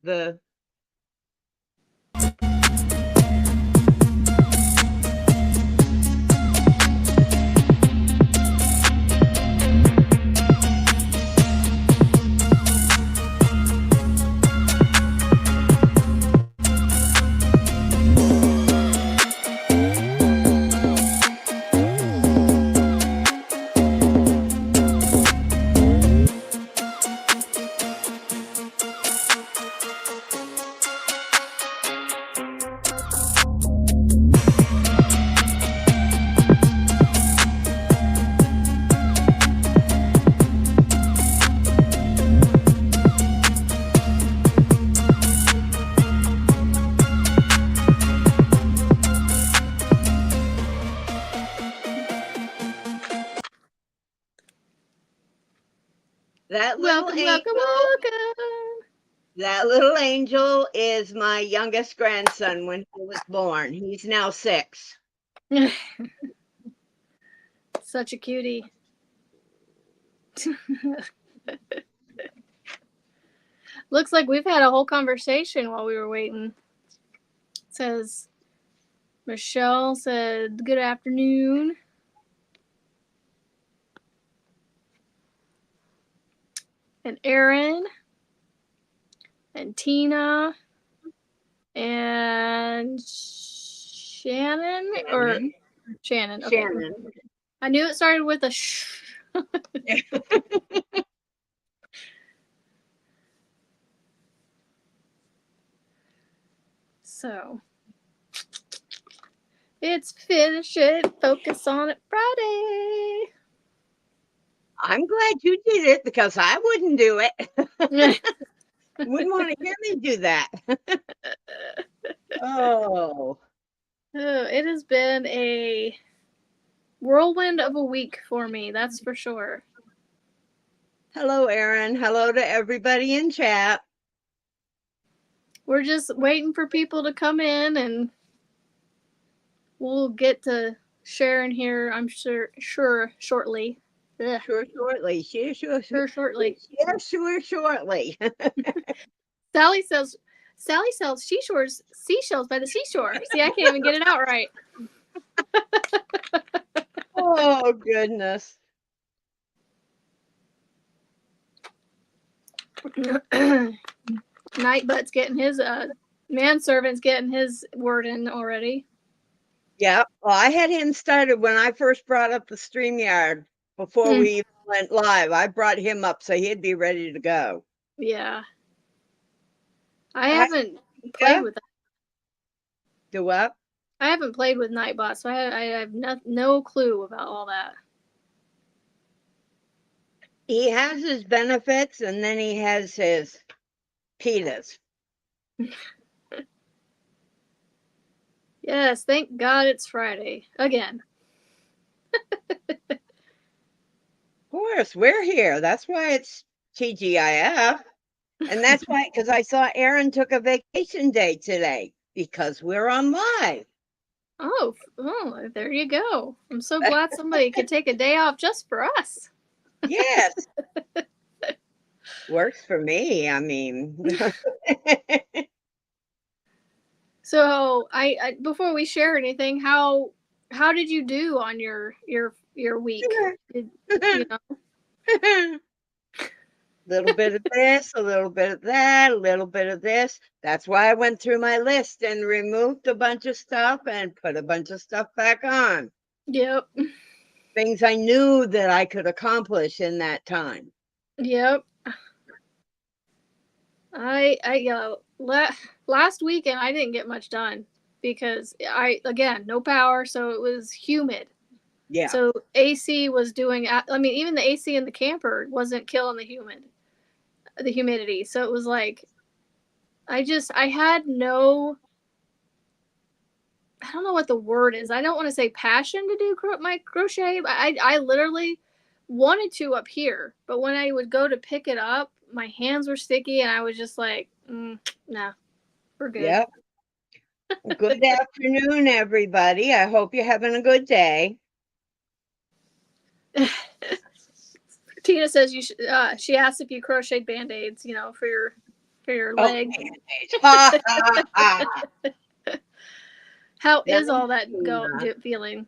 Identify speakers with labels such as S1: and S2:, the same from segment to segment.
S1: the that little
S2: Welcome, welcome,
S1: angel.
S2: welcome.
S1: That little angel is my youngest grandson when he was born. He's now 6.
S2: Such a cutie. Looks like we've had a whole conversation while we were waiting. It says Michelle said good afternoon. And Aaron and Tina and Shannon or Shannon. Okay.
S1: Shannon.
S2: I knew it started with a sh. So it's finish it, focus on it Friday.
S1: I'm glad you did it because I wouldn't do it. Wouldn't want to hear me do that. Oh.
S2: It has been a whirlwind of a week for me, that's for sure.
S1: Hello, Aaron. Hello to everybody in chat.
S2: We're just waiting for people to come in and we'll get to sharing here, I'm sure shortly. Ugh.
S1: Sure, shortly.
S2: Sure, shortly.
S1: Yeah, sure, shortly.
S2: Sally sells seashells by the seashore. See, I can't even get it out right.
S1: Oh, goodness.
S2: Nightbutt's getting his manservant's getting his word in already.
S1: Yeah. Well, I had him started when I first brought up the StreamYard before we even went live. I brought him up so he'd be ready to go.
S2: Yeah. I haven't played with that.
S1: Do what?
S2: I haven't played with Nightbot, so I have no clue about all that.
S1: He has his benefits and then he has his PETAs.
S2: Yes, thank God it's Friday again.
S1: Of course, we're here. That's why it's TGIF. And that's why, because I saw Aaron took a vacation day today because we're on live.
S2: Oh, there you go. I'm so glad somebody could take a day off just for us.
S1: Yes. Works for me. I mean.
S2: So I before we share anything, how did you do on your week? You know?
S1: Little bit of this, a little bit of that, a little bit of this. That's why I went through my list and removed a bunch of stuff and put a bunch of stuff back on.
S2: Yep.
S1: Things I knew that I could accomplish in that time.
S2: Yep. Last weekend I didn't get much done because no power, so it was humid.
S1: Yeah.
S2: So AC was doing. I mean, even the AC in the camper wasn't killing the humidity. So it was like, I had no. I don't know what the word is. I don't want to say passion to do my crochet. I literally wanted to up here, but when I would go to pick it up, my hands were sticky, and I was just like, nah, we're good.
S1: Yep. Good afternoon, everybody. I hope you're having a good day.
S2: Tina says you should. She asked if you crocheted band-aids, for your for your
S1: Oh,
S2: leg.
S1: bandage. Ha ha ha.
S2: How
S1: Now,
S2: is all that feeling?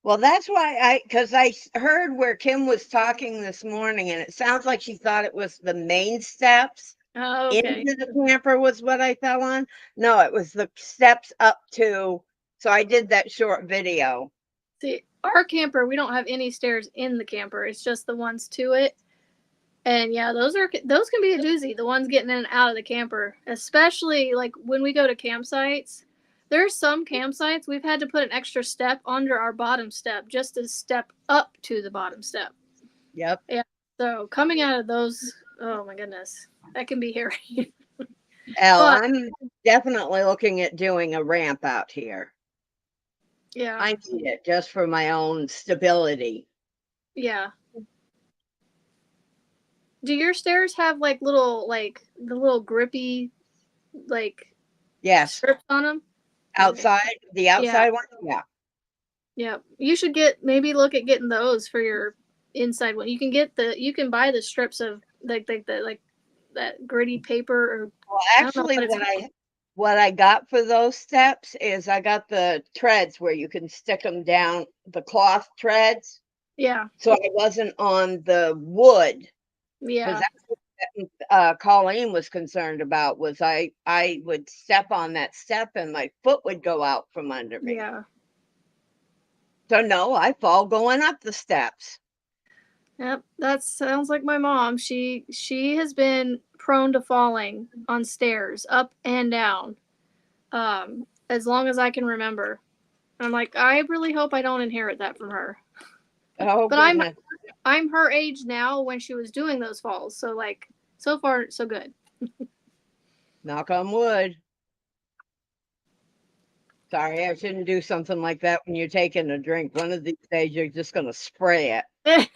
S1: well, that's why because heard where Kim was talking this morning, and it sounds like she thought it was the main steps
S2: Oh, okay.
S1: into the camper was what I fell on. No, it was the steps up to. So I did that short video.
S2: See, our camper, we don't have any stairs in the camper. It's just the ones to it. And yeah, those can be a doozy. The ones getting in and out of the camper, especially like when we go to campsites. There's some campsites we've had to put an extra step under our bottom step just to step up to the bottom step.
S1: Yep.
S2: Yeah. So coming out of those, oh my goodness, that can be hairy.
S1: Elle,
S2: But
S1: I'm definitely looking at doing a ramp out here.
S2: yeah,
S1: I need it just for my own stability.
S2: yeah. Do your stairs have like the little grippy like
S1: Yes.
S2: strips on them? Okay.
S1: Outside, the
S2: Yeah.
S1: outside one? Yeah.
S2: Yeah. You should maybe look at getting those for your inside one. You can buy the strips of like that gritty paper or
S1: Well,
S2: I don't know
S1: actually,
S2: what it's
S1: what I got for those steps is I got the treads where you can stick them down, the cloth treads.
S2: yeah.
S1: So I wasn't on the wood because
S2: Yeah.
S1: that's what Colleen was concerned about. Was I would step on that step and my foot would go out from under me.
S2: Yeah.
S1: So no, I fall going up the steps.
S2: Yep. That sounds like my mom. She has been prone to falling on stairs up and down. As long as I can remember. I'm like, I really hope I don't inherit that from her.
S1: Oh
S2: But
S1: goodness!
S2: I'm her age now when she was doing those falls. So like so far so good.
S1: Knock on wood. Sorry, I shouldn't do something like that when you're taking a drink. One of these days, you're just going to spray it.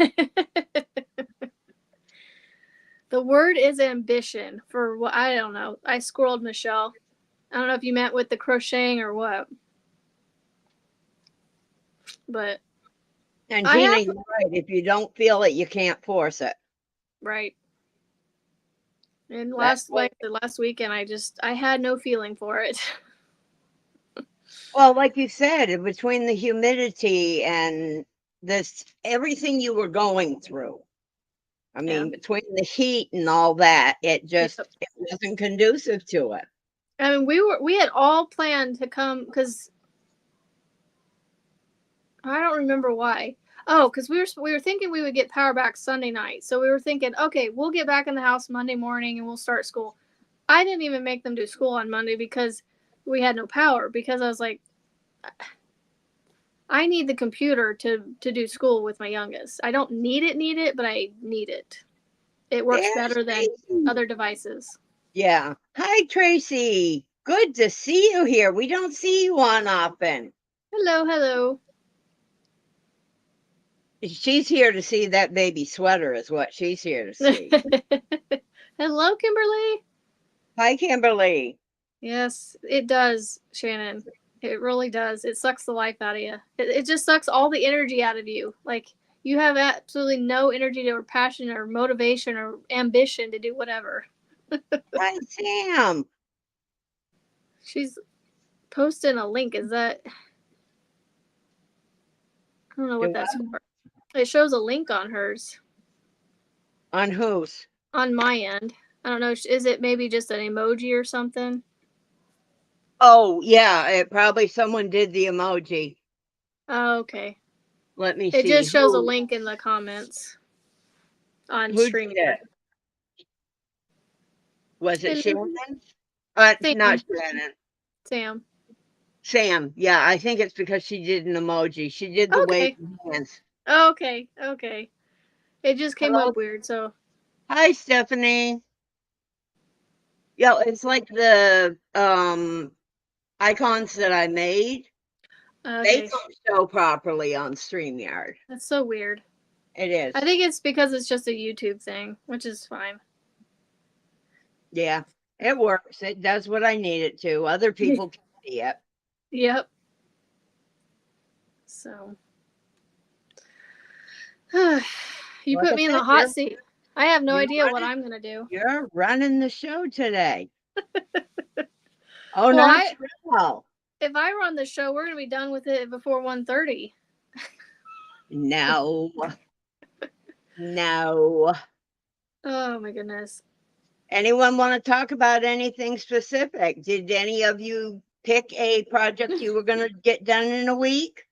S2: The word is ambition for what I don't know. I squirreled Michelle. I don't know if you meant with the crocheting or what. But
S1: And
S2: I
S1: Gina,
S2: have
S1: you're right. If you don't feel it, you can't force it.
S2: right. And
S1: That's what.
S2: the last weekend I had no feeling for it.
S1: Well, like you said, between the humidity and this, everything you were going through. I
S2: Yeah.
S1: mean, between the heat and all that,
S2: Yep.
S1: it wasn't conducive to it.
S2: I mean, we had all planned to come because I don't remember why. Oh, because we were thinking we would get power back Sunday night, so we were thinking, okay, we'll get back in the house Monday morning and we'll start school. I didn't even make them do school on Monday because we had no power. Because I was like, I need the computer to do school with my youngest. I don't need it, but I need it. It works
S1: There's
S2: better than
S1: Tracy.
S2: other devices.
S1: Yeah. Hi, Tracy. Good to see you here. We don't see you on often.
S2: Hello, hello.
S1: She's here to see that baby sweater, is what she's here to see.
S2: Hello, Kimberly.
S1: Hi, Kimberly.
S2: Yes, it does, Shannon. It really does. It sucks the life out of you. It just sucks all the energy out of you. Like, you have absolutely no energy or passion or motivation or ambition to do whatever.
S1: Hi, Sam.
S2: She's posting a link. Is that. I don't know what
S1: Do
S2: that's
S1: what?
S2: for. It shows a link on hers.
S1: On whose?
S2: On my end. I don't know. Is it maybe just an emoji or something?
S1: Oh, yeah. It probably someone did the emoji.
S2: Oh, okay.
S1: Let me
S2: It
S1: see.
S2: just shows a link in the comments on
S1: Who did
S2: StreamYard.
S1: it? Was it
S2: Hello,
S1: Shannon? Not
S2: Sam.
S1: Shannon.
S2: Sam.
S1: Sam. Yeah, I think it's because she did an emoji. She did the
S2: Okay.
S1: waving hands.
S2: Okay. Okay. It just came
S1: Hello.
S2: up weird, so.
S1: Hi, Stephanie. Yeah, it's like the icons that I made. They
S2: Okay.
S1: don't show properly on StreamYard.
S2: That's so weird.
S1: It
S2: I
S1: is.
S2: think it's because it's just a YouTube thing, which is fine.
S1: Yeah, it works. It does what I need it to. Other people can see it.
S2: Yep. So. You
S1: Like
S2: put
S1: I
S2: me in
S1: said,
S2: the hot seat. I have no
S1: You're
S2: idea what
S1: running,
S2: I'm gonna do.
S1: you're running the show today. Oh,
S2: Well,
S1: not
S2: I
S1: Trell.
S2: if I run the show, we're gonna be done with it before 1:30.
S1: No, no.
S2: Oh my goodness.
S1: Anyone want to talk about anything specific? Did any of you pick a project you were going to get done in a week?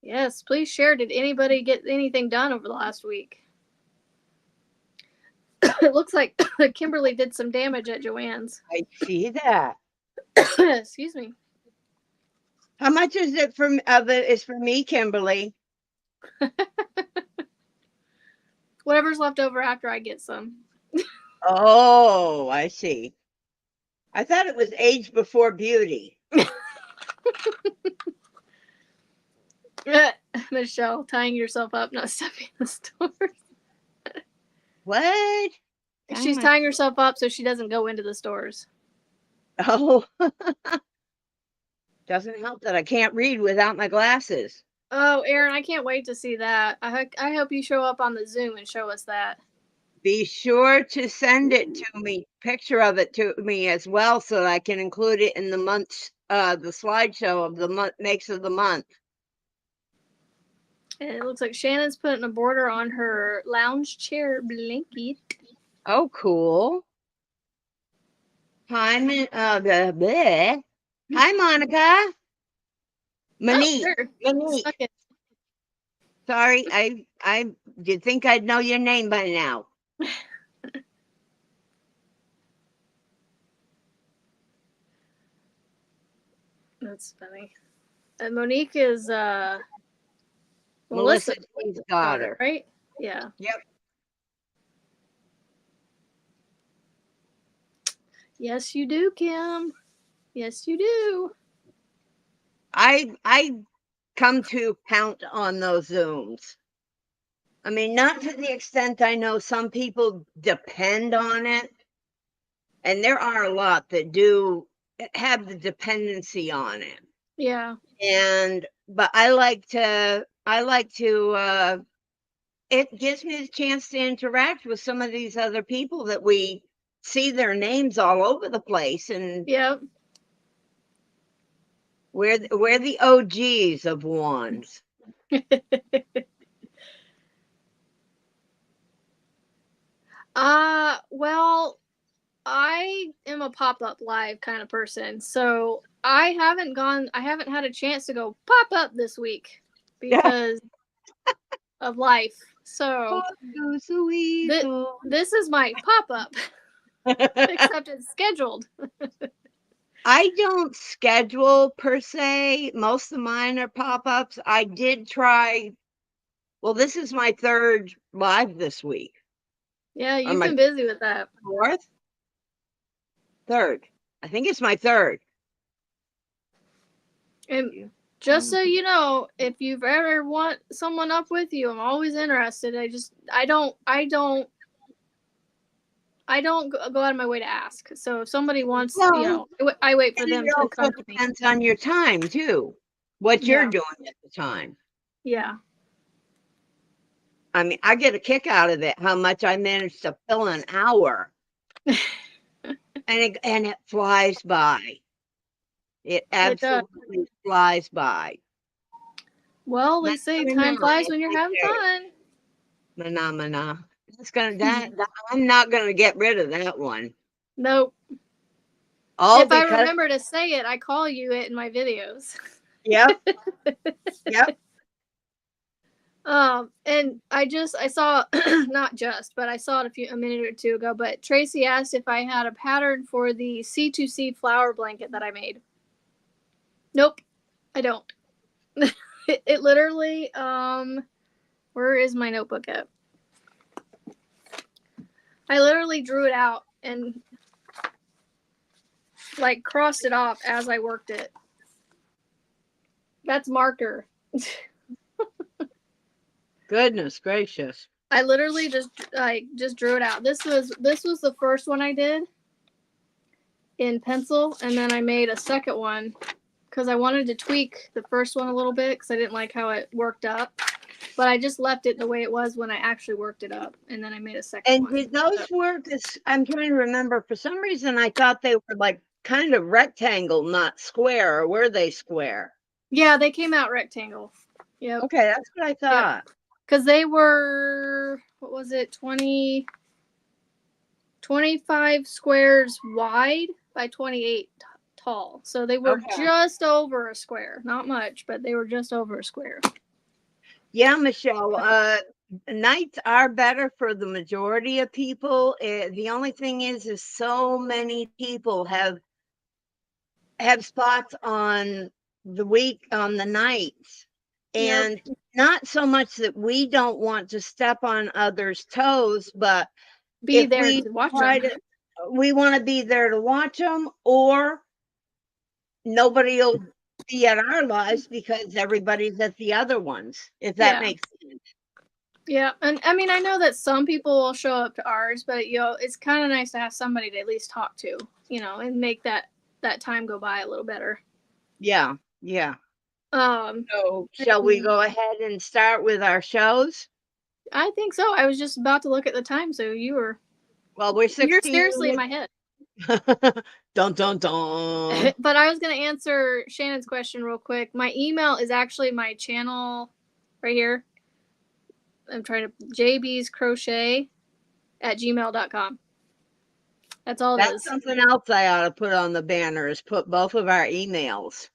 S2: Yes, please share. Did anybody get anything done over the last week? It looks like Kimberly did some damage at Joanne's.
S1: I see that.
S2: Excuse me.
S1: How much is it of it is for me, Kimberly?
S2: Whatever's left over after I get some.
S1: Oh, I see. I thought it was age before beauty.
S2: Michelle, tying yourself up, not stepping in the stores.
S1: What?
S2: She's tying herself up so she doesn't go into the stores.
S1: Oh, doesn't help that I can't read without my glasses.
S2: Oh, Aaron, I can't wait to see that. I hope you show up on the Zoom and show us that.
S1: Be sure to send it to me, picture of it to me as well, so that I can include it in the month's, the slideshow of the month, makes of the month.
S2: And it looks like Shannon's putting a border on her lounge chair blanket.
S1: Oh, cool. Hi, bleh. Hi, Monica. Monique.
S2: Oh, there.
S1: Monique.
S2: Okay.
S1: Sorry, I did think I'd know your name by now.
S2: That's funny. Monique is
S1: Melissa's
S2: Melissa's
S1: daughter.
S2: right? Yeah.
S1: Yep.
S2: Yes, you do, Kim. Yes, you do.
S1: I come to count on those Zooms. I mean, not to the extent I know some people depend on it, and there are a lot that do have the dependency on it.
S2: Yeah.
S1: But I like to it gives me the chance to interact with some of these other people that we see their names all over the place, and
S2: Yep.
S1: we're the OGs of wands.
S2: Well, I am a pop-up live kind of person. So I haven't had a chance to go pop up this week because of life. So this is my pop-up, except it's scheduled.
S1: I don't schedule per se. Most of mine are pop-ups. I did try. Well, this is my third live this week.
S2: Yeah,
S1: Or
S2: you've
S1: my
S2: been busy with that.
S1: fourth? Third. I think it's my third.
S2: And just so you know, if you've ever want someone up with you, I'm always interested. I don't go out of my way to ask. So if somebody wants,
S1: Well,
S2: I wait for
S1: and
S2: them
S1: it
S2: to
S1: also
S2: come to me.
S1: depends on your time too, what you're
S2: Yeah.
S1: doing at the time.
S2: Yeah.
S1: I mean, I get a kick out of it, how much I managed to fill an hour. And it flies by. It absolutely flies by.
S2: Well, they say time flies when you're having fun.
S1: Phenomena. I'm not gonna get rid of that one.
S2: Nope.
S1: All
S2: if I
S1: because
S2: remember to say it, I call you it in my videos.
S1: Yep. Yep.
S2: And I saw not just, but I saw it a minute or two ago. But Tracy asked if I had a pattern for the C2C flower blanket that I made. Nope, I don't. It literally, where is my notebook at? I literally drew it out and like crossed it off as I worked it. That's marker.
S1: Goodness gracious.
S2: I literally just drew it out. This was the first one I did in pencil, and then I made a second one because I wanted to tweak the first one a little bit because I didn't like how it worked up. but I just left it the way it was when I actually worked it up, and then I made a second
S1: And
S2: one.
S1: did those work? I'm trying to remember. For some reason, I thought they were like kind of rectangle, not square. Or were they square?
S2: Yeah, they came out rectangle. Yep.
S1: Okay, that's what I
S2: Yep.
S1: thought.
S2: Because they were, what was it, 25 squares wide by 28 tall. So they were
S1: Okay.
S2: just over a square. Not much, but they were just over a square.
S1: Yeah, Michelle. Nights are better for the majority of people. The only thing is so many people have spots on the nights,
S2: Yep.
S1: and not so much that we don't want to step on others' toes, but
S2: Be
S1: if
S2: there
S1: we
S2: to watch
S1: try
S2: them.
S1: to, we want to be there to watch them, or nobody will be at our lives because everybody's at the other ones, if that
S2: Yeah.
S1: makes sense.
S2: Yeah. And I mean, I know that some people will show up to ours, but, it's kind of nice to have somebody to at least talk to, and make that time go by a little better.
S1: Yeah. So shall we
S2: And
S1: go ahead and start with our shows?
S2: I think so. I was just about to look at the time, so you're
S1: We're 16
S2: seriously in my head.
S1: dun dun dun.
S2: But I was going to answer Shannon's question real quick. My email is actually my channel right here. I'm trying to jbscrochet@gmail.com. That's all it
S1: That's
S2: is.
S1: something else I ought to put on the banner, is put both of our emails.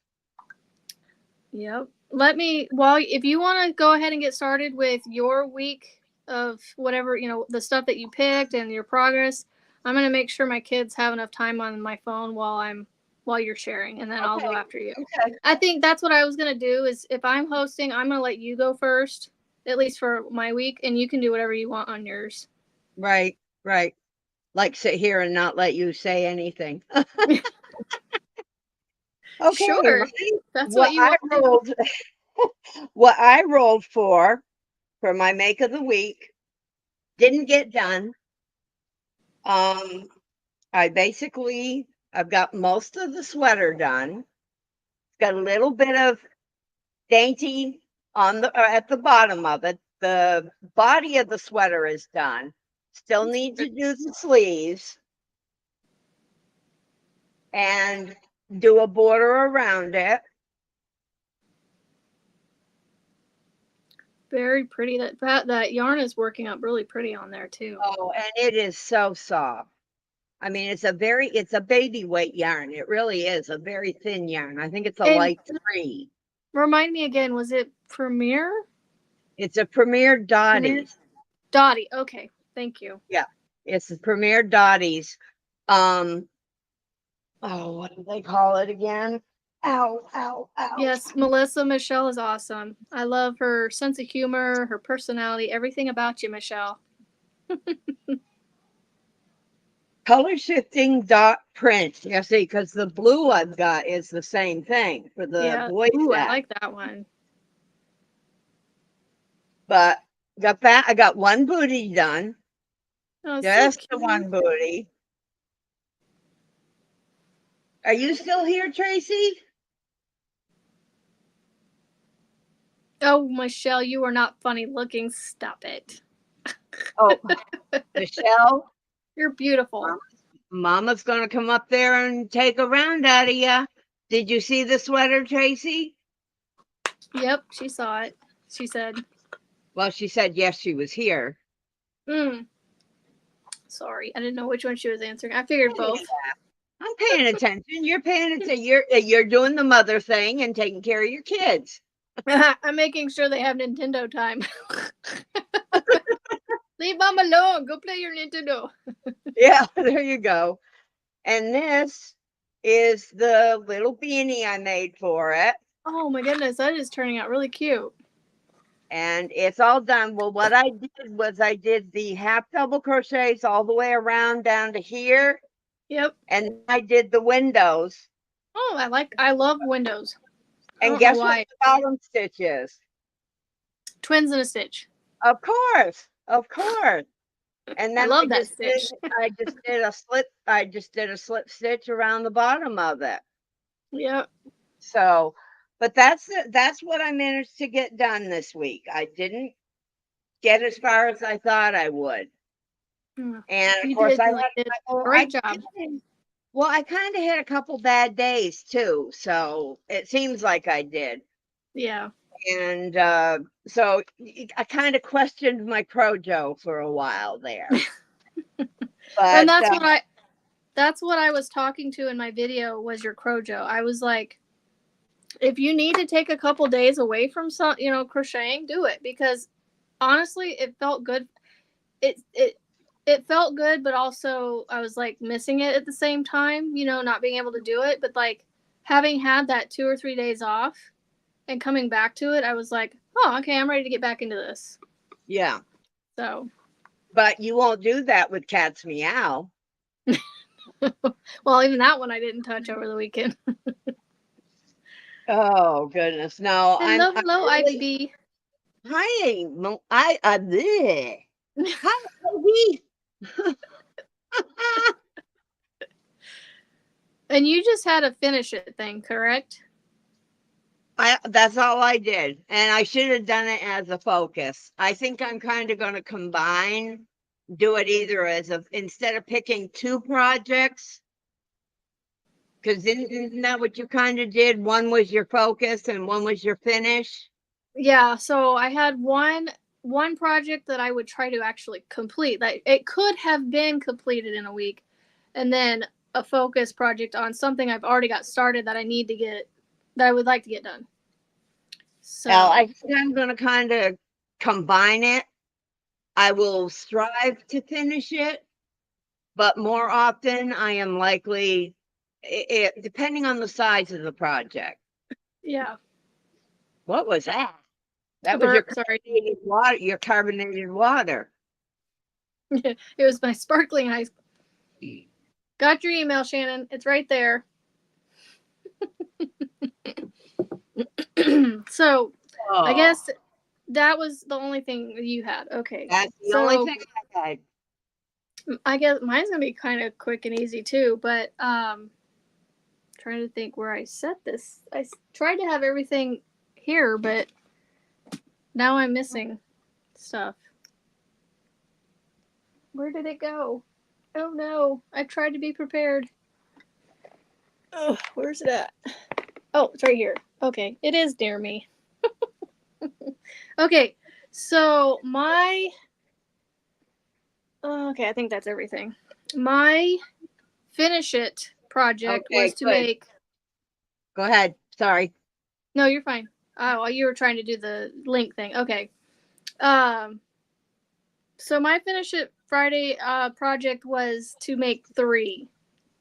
S2: Yep. If you want to go ahead and get started with your week of whatever, the stuff that you picked and your progress, I'm going to make sure my kids have enough time on my phone while you're sharing, and then I'll go after you.
S1: Okay.
S2: I think that's what I was going to do is if I'm hosting, I'm going to let you go first, at least for my week, and you can do whatever you want on yours.
S1: Right. Like sit here and not let you say anything. Okay.
S2: Sure. That's
S1: What
S2: what you
S1: I
S2: want to do.
S1: rolled what I rolled for my make of the week didn't get done. I've got most of the sweater done. It's got a little bit of dainty at the bottom of it. The body of the sweater is done. Still need to do the sleeves and do a border around it.
S2: Very pretty. That yarn is working up really pretty on there too.
S1: Oh, and it is so soft. I mean, it's a baby weight yarn. It really is a very thin yarn. I think it's a
S2: And
S1: light 3.
S2: remind me again, was it Premier?
S1: It's a Premier
S2: Premier
S1: Dottie's.
S2: Dottie. Okay, thank you.
S1: Yeah, it's the Premier Dottie's. Oh, what do they call it again? Ow.
S2: Yes, Melissa Michelle is awesome. I love her sense of humor, her personality, everything about you, Michelle.
S1: Color shifting dot print. Yeah, see, because the blue I've got is the same thing for the boy
S2: Ooh,
S1: set.
S2: I like that one.
S1: But I got one booty done.
S2: Oh,
S1: Just
S2: so
S1: the
S2: cute.
S1: one booty. Are you still here, Tracy?
S2: Oh, Michelle, you are not funny looking. Stop it.
S1: Oh, Michelle,
S2: You're beautiful.
S1: Mama's gonna come up there and take a round out of you. Did you see the sweater, Tracy?
S2: Yep, she saw it. She said,
S1: Well, she said yes, she was here.
S2: Sorry, I didn't know which one she was answering. I figured both.
S1: I'm paying attention. You're paying attention. You're doing the mother thing and taking care of your kids.
S2: I'm making sure they have Nintendo time. Leave mom alone. Go play your Nintendo.
S1: Yeah, there you go. And this is the little beanie I made for it.
S2: Oh my goodness, that is turning out really cute.
S1: And it's all done. Well, what I did was I did the half double crochets all the way around down to here.
S2: Yep.
S1: And I did the windows.
S2: Oh, I love windows.
S1: And guess what the bottom stitch is?
S2: Twins in a stitch.
S1: Of course. And then
S2: I love that stitch.
S1: I just did a slip stitch around the bottom of it.
S2: Yep.
S1: So, But that's what I managed to get done this week. I didn't get as far as I thought I would. And of
S2: You
S1: course
S2: did.
S1: I
S2: You
S1: had
S2: did
S1: a
S2: a
S1: couple
S2: great job.
S1: well, I kind of had a couple bad days too, so it seems like I did.
S2: Yeah.
S1: And so I kind of questioned my Crojo for a while there.
S2: And
S1: But
S2: that's what I was talking to in my video was your Crojo. I was like, if you need to take a couple days away from some, crocheting, do it, because honestly, it felt good. It felt good, but also I was like missing it at the same time, not being able to do it. But like having had that 2 or 3 days off and coming back to it, I was like, oh, okay, I'm ready to get back into this.
S1: yeah,
S2: So,
S1: but you won't do that with Cat's Meow.
S2: well, even that one I didn't touch over the weekend.
S1: Oh goodness, no,
S2: Hello,
S1: I'm
S2: hello, Ivy
S1: really
S2: B.
S1: hi. Bleh. Hi, baby.
S2: And you just had a finish it thing, correct?
S1: That's all I did, and I should have done it as a focus. I think I'm kind of going to do it either as instead of picking two projects, because isn't that what you kind of did? One was your focus and one was your finish.
S2: Yeah, so I had one project that I would try to actually complete. Like it could have been completed in a week, and then a focus project on something I've already got started that I would like to get done.
S1: Well, I
S2: So,
S1: think I'm going to kind of combine it. I will strive to finish it, but more often I am likely, depending on the size of the project.
S2: yeah.
S1: What was that?
S2: A
S1: That was your
S2: burp, sorry.
S1: carbonated water. Your carbonated water.
S2: It was my sparkling ice. Got your email, Shannon. It's right there. So, I
S1: Oh,
S2: guess that was the only thing you had. Okay.
S1: that's the only
S2: So,
S1: thing I had.
S2: I guess mine's going to be kind of quick and easy too, but trying to think where I set this. I tried to have everything here, but now I'm missing stuff. Where did it go? Oh no, I tried to be prepared. Oh, where's it at? Oh, it's right here. Okay, it is near me. Okay, so okay, I think that's everything. My finish it project was
S1: Okay,
S2: to
S1: good.
S2: make.
S1: Go ahead. Sorry.
S2: No, you're fine. Oh, you were trying to do the link thing. Okay. Um, so my finish it Friday project was to make 3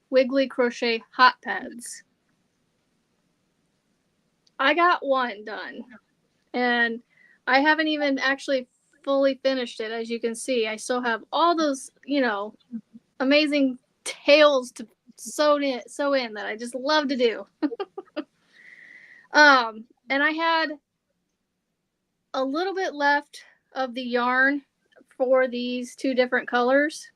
S2: wiggly crochet hot pads. I got 1 done, and I haven't even actually fully finished it. As you can see, I still have all those, amazing tails to sew in that I just love to do. And I had a little bit left of the yarn for these 2 different colors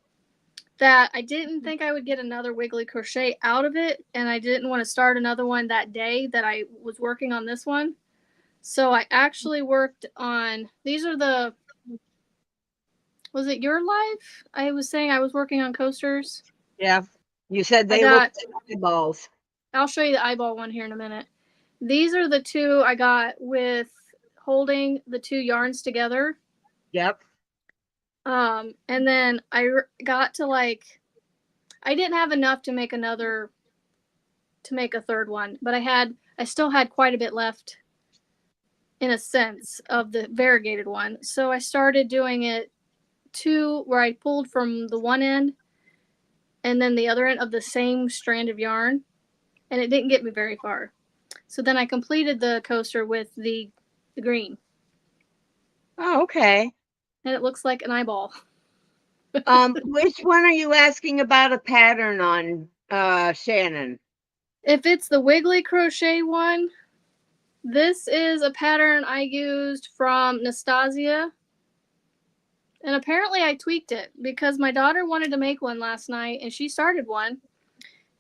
S2: that I didn't think I would get another wiggly crochet out of it, and I didn't want to start another one that day that I was working on this one. So I actually worked on these are the was it your life? I was saying I was working on coasters.
S1: Yeah. You said
S2: I
S1: they looked
S2: got
S1: like eyeballs.
S2: I'll show you the eyeball one here in a minute. These are the 2 I got with holding the 2 yarns together.
S1: Yep.
S2: And then I got to I didn't have enough to make a third one, but I still had quite a bit left in a sense of the variegated one. So I started doing it 2 where I pulled from the one end and then the other end of the same strand of yarn, and it didn't get me very far. So then I completed the coaster with the green,
S1: Oh, okay.
S2: and it looks like an eyeball.
S1: Which one are you asking about a pattern on, Shannon?
S2: If it's the wiggly crochet one, this is a pattern I used from Nastasia. And apparently I tweaked it because my daughter wanted to make one last night and she started one.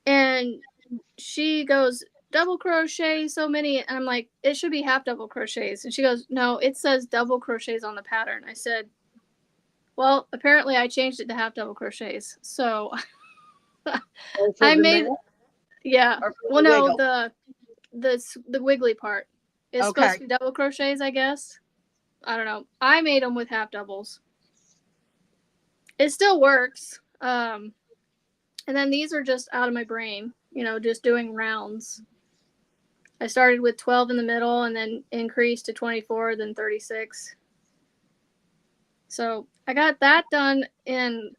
S2: And she goes, double crochet so many. And I'm like, it should be half double crochets. And she goes, no, it says double crochets on the pattern. I said, well, apparently I changed it to half double crochets. So
S1: Or for
S2: I
S1: the
S2: made,
S1: minute
S2: yeah.
S1: or for
S2: Well,
S1: the
S2: no,
S1: wiggle?
S2: the wiggly part is supposed
S1: Okay.
S2: to be double crochets, I guess. I don't know. I made them with half doubles. It still works. And then these are just out of my brain, just doing rounds. I started with 12 in the middle and then increased to 24, then 36. So I got that done in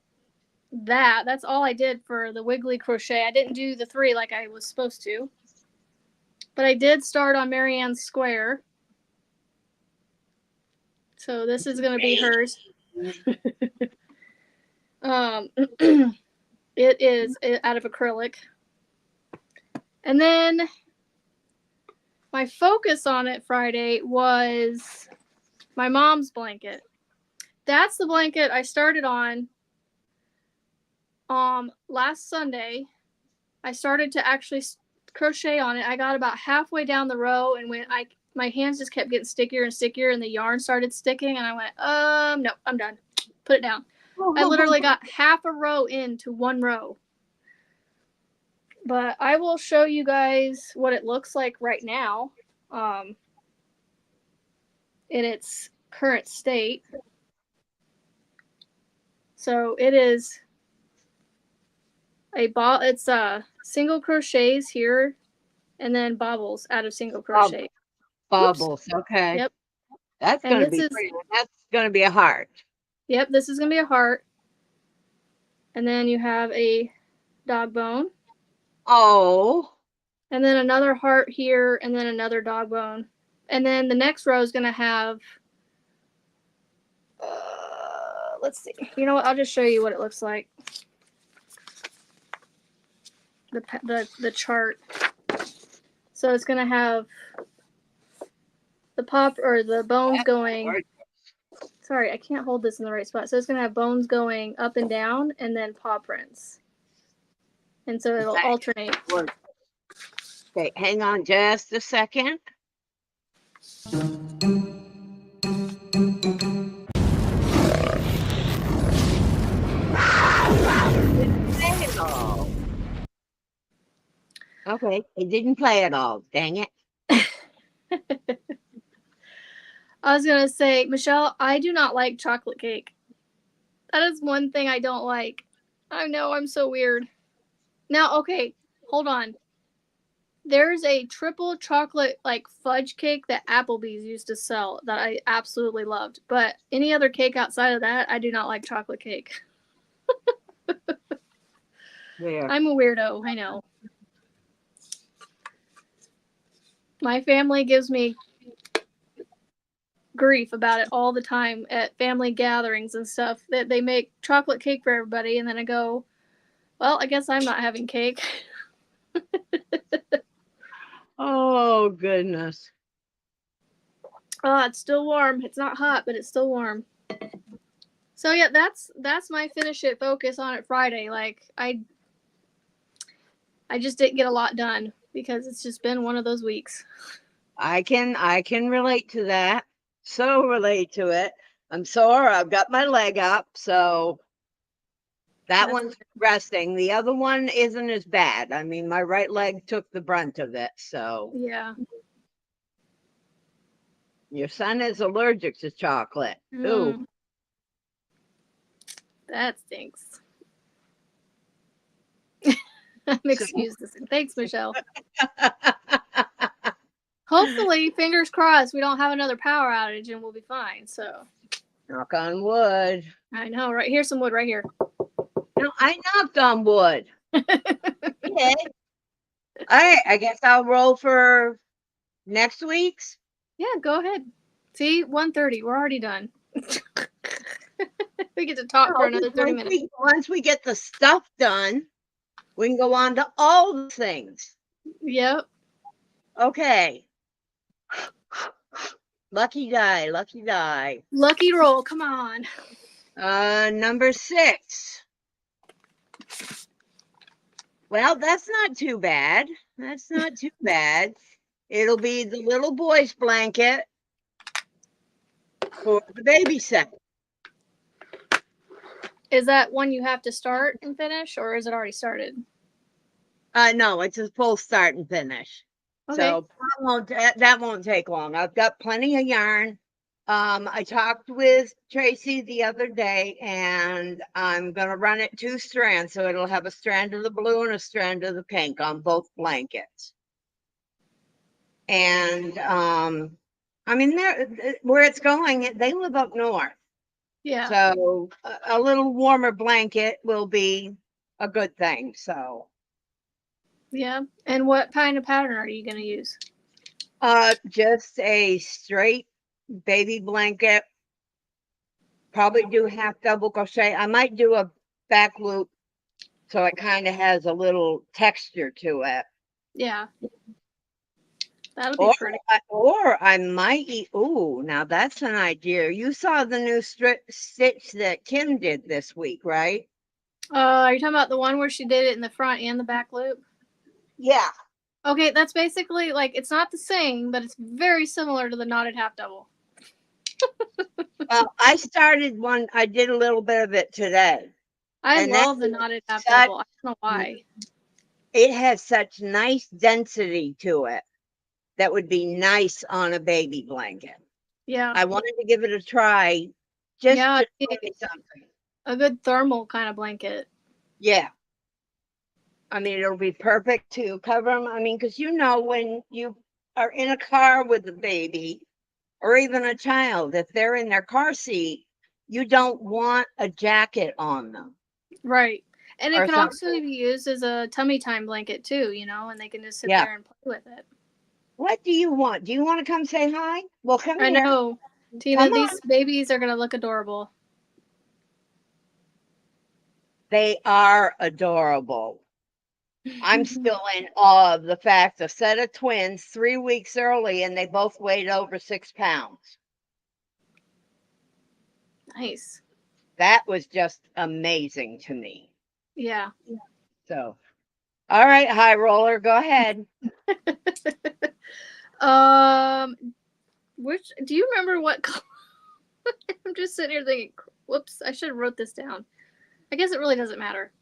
S2: that. That's all I did for the wiggly crochet. I didn't do the 3 like I was supposed to. But I did start on Marianne's square. So this is going to be hers. It is out of acrylic. And then my focus on it Friday was my mom's blanket. That's the blanket I started on last Sunday. I started to actually crochet on it. I got about halfway down the row, and when my hands just kept getting stickier and stickier, and the yarn started sticking, and I went, no, I'm done. Put it down. I literally got half a row into one row. But I will show you guys what it looks like right now, in its current state. So it is it's single crochets here, and then bobbles out of single crochet.
S1: Bubbles. Okay.
S2: Yep.
S1: That's
S2: And
S1: going to
S2: this
S1: be
S2: is
S1: pretty. That's going to be a heart.
S2: Yep, this is gonna be a heart. And then you have a dog bone.
S1: Oh.
S2: And then another heart here, and then another dog bone. And then the next row is gonna have let's see. You know what? I'll just show you what it looks like. The chart. So it's gonna have the pop or the bones going. Sorry, I can't hold this in the right spot. So it's gonna have bones going up and down, and then paw prints. And so it'll alternate.
S1: Okay, hang on just a second. Okay, it didn't play at all. Dang it.
S2: I was gonna say, Michelle, I do not like chocolate cake. That is one thing I don't like. I know, I'm so weird. Now, okay, hold on. There's a triple chocolate like fudge cake that Applebee's used to sell that I absolutely loved. But any other cake outside of that, I do not like chocolate cake.
S1: There.
S2: I'm a weirdo, I know. My family gives me grief about it all the time at family gatherings and stuff, that they make chocolate cake for everybody, and then I go, well, I guess I'm not having cake.
S1: Oh, goodness.
S2: Oh, it's still warm. It's not hot, but it's still warm. So yeah, that's my finish it focus on it Friday. Like I just didn't get a lot done because it's just been one of those weeks.
S1: I can relate to that. So relate to it. I'm sore. I've got my leg up, so that one's resting. The other one isn't as bad. I mean, my right leg took the brunt of it, so.
S2: Yeah.
S1: Your son is allergic to chocolate. Ooh.
S2: That stinks. I'm excused. Thanks, Michelle. Hopefully, fingers crossed, we don't have another power outage and we'll be fine. So,
S1: knock on wood.
S2: I know, right? Here's some wood right here.
S1: No, I knocked on wood. Yeah. All right, I guess I'll roll for next week's.
S2: Yeah, go ahead. See, 1:30. We're already done. We get to talk for another 30 minutes.
S1: Once we get the stuff done, we can go on to all the things.
S2: Yep.
S1: Okay. Lucky die, lucky die.
S2: Lucky roll, come on.
S1: Number 6. Well, that's not too bad. That's not too bad. It'll be the little boy's blanket for the baby set.
S2: Is that one you have to start and finish, or is it already started?
S1: No, it's a full start and finish.
S2: Okay.
S1: So that won't take long. I've got plenty of yarn. I talked with Tracy the other day, and I'm gonna run it 2 strands, so it'll have a strand of the blue and a strand of the pink on both blankets. And I mean, where it's going, they live up north,
S2: Yeah.
S1: so a little warmer blanket will be a good thing. So,
S2: Yeah. And what kind of pattern are you going to use?
S1: just a straight baby blanket. Probably do half double crochet. I might do a back loop so it kind of has a little texture to it.
S2: Yeah. That'll be
S1: Or
S2: pretty.
S1: I might eat. Ooh, now that's an idea. You saw the new stitch that Kim did this week, right?
S2: Are you talking about the one where she did it in the front and the back loop?
S1: Yeah.
S2: Okay, that's basically like it's not the same, but it's very similar to the knotted half double.
S1: Well, I started one. I did a little bit of it today,
S2: I
S1: and that
S2: love the knotted half
S1: such,
S2: double. I don't know why.
S1: it has such nice density to it that would be nice on a baby blanket.
S2: Yeah.
S1: I wanted to give it a try just
S2: Yeah,
S1: to
S2: it'd
S1: try
S2: be
S1: something.
S2: a good thermal kind of blanket.
S1: Yeah. I mean, it'll be perfect to cover them. I mean, because when you are in a car with a baby or even a child, if they're in their car seat, you don't want a jacket on them
S2: Right. And it
S1: or
S2: can
S1: something.
S2: also be used as a tummy time blanket too, and they can just sit
S1: Yeah.
S2: there and play with it.
S1: What do you want? Do you want to come say hi? Well, come
S2: I
S1: here.
S2: know. Tina,
S1: Come on.
S2: these babies are going to look adorable.
S1: They are adorable. I'm still in awe of the fact a set of twins 3 weeks early and they both weighed over 6 pounds.
S2: Nice.
S1: That was just amazing to me.
S2: Yeah.
S1: So, all right, high roller, go ahead.
S2: um, which do you remember what? I'm just sitting here thinking, whoops, I should have wrote this down. I guess it really doesn't matter.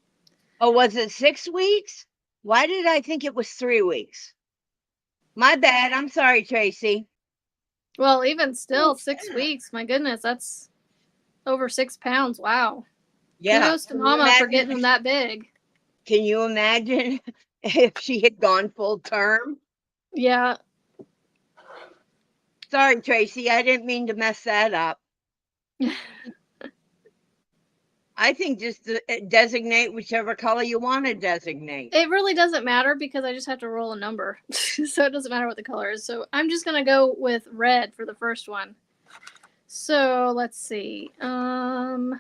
S1: Oh, was it 6 weeks? Why did I think it was 3 weeks? My bad. I'm sorry, Tracy.
S2: Well, even still, 6 weeks. My goodness, that's over 6 pounds. Wow.
S1: Yeah.
S2: Kudos to Mama for getting them that big.
S1: Can you imagine if she had gone full term?
S2: Yeah.
S1: Sorry, Tracy. I didn't mean to mess that up. I think just designate whichever color you want to designate.
S2: It really doesn't matter because I just have to roll a number. So it doesn't matter what the color is. So I'm just going to go with red for the first one. So let's see. We'll